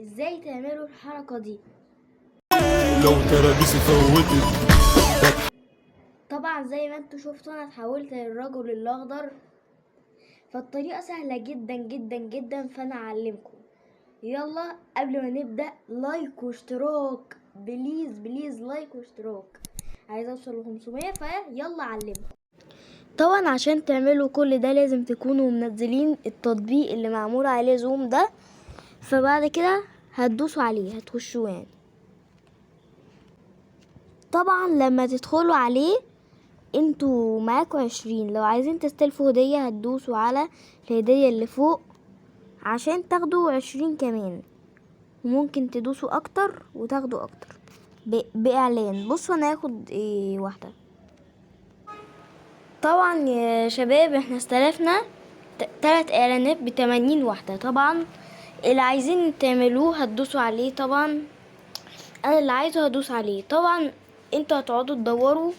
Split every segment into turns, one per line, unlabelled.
ازاي تعملوا الحركة دي؟
لو ترابيسي فوتت.
طبعا زي ما انتوا شفتوا انا اتحولت للرجل الاخضر، فالطريقة سهلة جدا جدا جدا، فانا اعلمكم. يلا قبل ما نبدأ لايك واشتراك، بليز بليز لايك واشتراك، عايزة اوصل ل 500، فيلا اعلمكم. طبعا عشان تعملوا كل ده لازم تكونوا منزلين التطبيق اللي معمول عليه زوم ده، فبعد كده هتدوسوا عليه، هتخشوا يعني. طبعا لما تدخلوا عليه انتوا معاكوا 20، لو عايزين تستلفوا هدية هتدوسوا على الهدية اللي فوق عشان تاخدوا 20 كمان، وممكن تدوسوا اكتر وتاخدوا اكتر باعلان. بصوا انا هاخد واحدة. طبعا يا شباب احنا استلفنا 3 اعلانات ب80 واحدة. طبعا اللي عايزين تعملوه هتدوسوا عليه. طبعا انا اللي عايزه هدوس عليه. طبعا انتوا هتقعدوا تدوروا،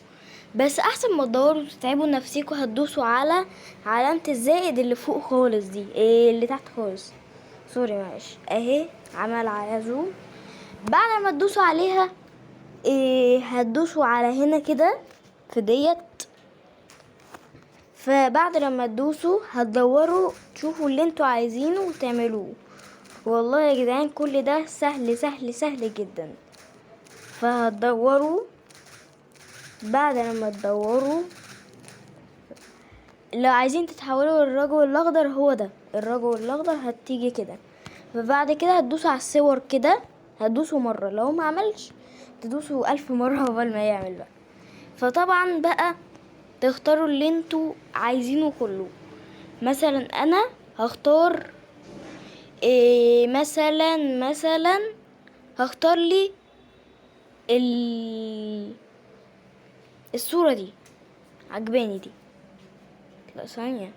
بس احسن ما تدوروا وتتعبوا نفسيكوا هتدوسوا على علامة الزائد اللي فوق خالص دي، اللي تحت خالص، سوري معلش، اهي عمل على زوم. بعد ما تدوسوا عليها هتدوسوا على هنا كده في ديت. فبعد لما تدوسوا هتدوروا تشوفوا اللي انتوا عايزينه وتعملوه. والله يا جدعان كل ده سهل سهل سهل جدا. فهتدوروا، بعد لما تدوروا لو عايزين تتحولوا للرجل الاخضر، هو ده الرجل الاخضر، هتيجي كده. فبعد كده هتدوسوا على الصور كده، هتدوسوا مرة، لو ما عملش تدوسوا 1000 مرة قبل ما يعمل بقى. فطبعا بقى تختاروا اللي انتوا عايزينه كله. مثلا انا هختار مثلا هختار لي الصورة دي، عجباني دي. لا ثانية،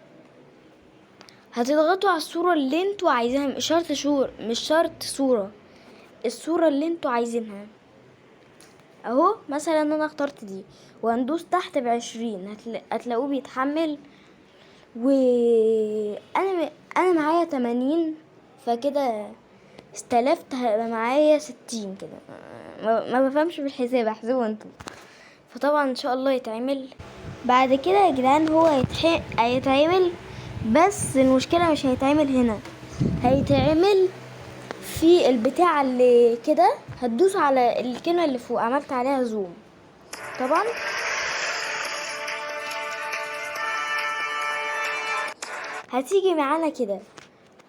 هتضغطوا على الصورة اللي انتوا عايزينها، مش شرط صورة، الصورة اللي انتوا عايزينها. اهو مثلا انا اخترت دي، وهندوس تحت ب20 هتلاقوه بيتحمل. انا معايا 80، فكده استلفت هيبقى معايا 60 كده. ما بفهمش بالحساب، احسبوا انتوا. فطبعا ان شاء الله يتعمل بعد كده يا جدعان. هو هيتعمل، بس المشكلة مش هيتعمل هنا، هيتعمل في البتاع اللي كده. هتدوس على الكلمة اللي فوق عملت عليها زوم. طبعا هتيجي معانا كده.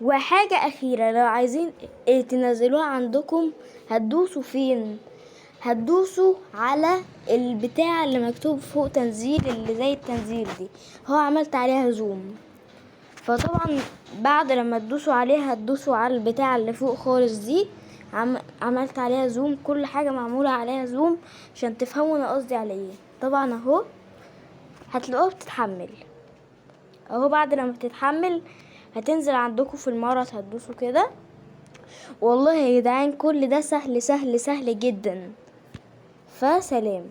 وحاجة أخيرة، لو عايزين تنزلوها عندكم هتدوسوا فين؟ هتدوسوا على البتاع اللي مكتوب فوق تنزيل، اللي زي التنزيل دي، هو عملت عليها زوم. فطبعا بعد لما تدوسوا عليها هتدوسوا على البتاع اللي فوق خالص دي، عملت عليها زوم. كل حاجة معمولة عليها زوم عشان تفهموا انا قصدي على ايه. طبعا اهو هتلاقوها بتتحمل اهو. بعد لما تتحمل هتنزل عندكم في المرض، هتدوسوا كده. والله يا جدعان كل ده سهل سهل سهل جدا. فسلام.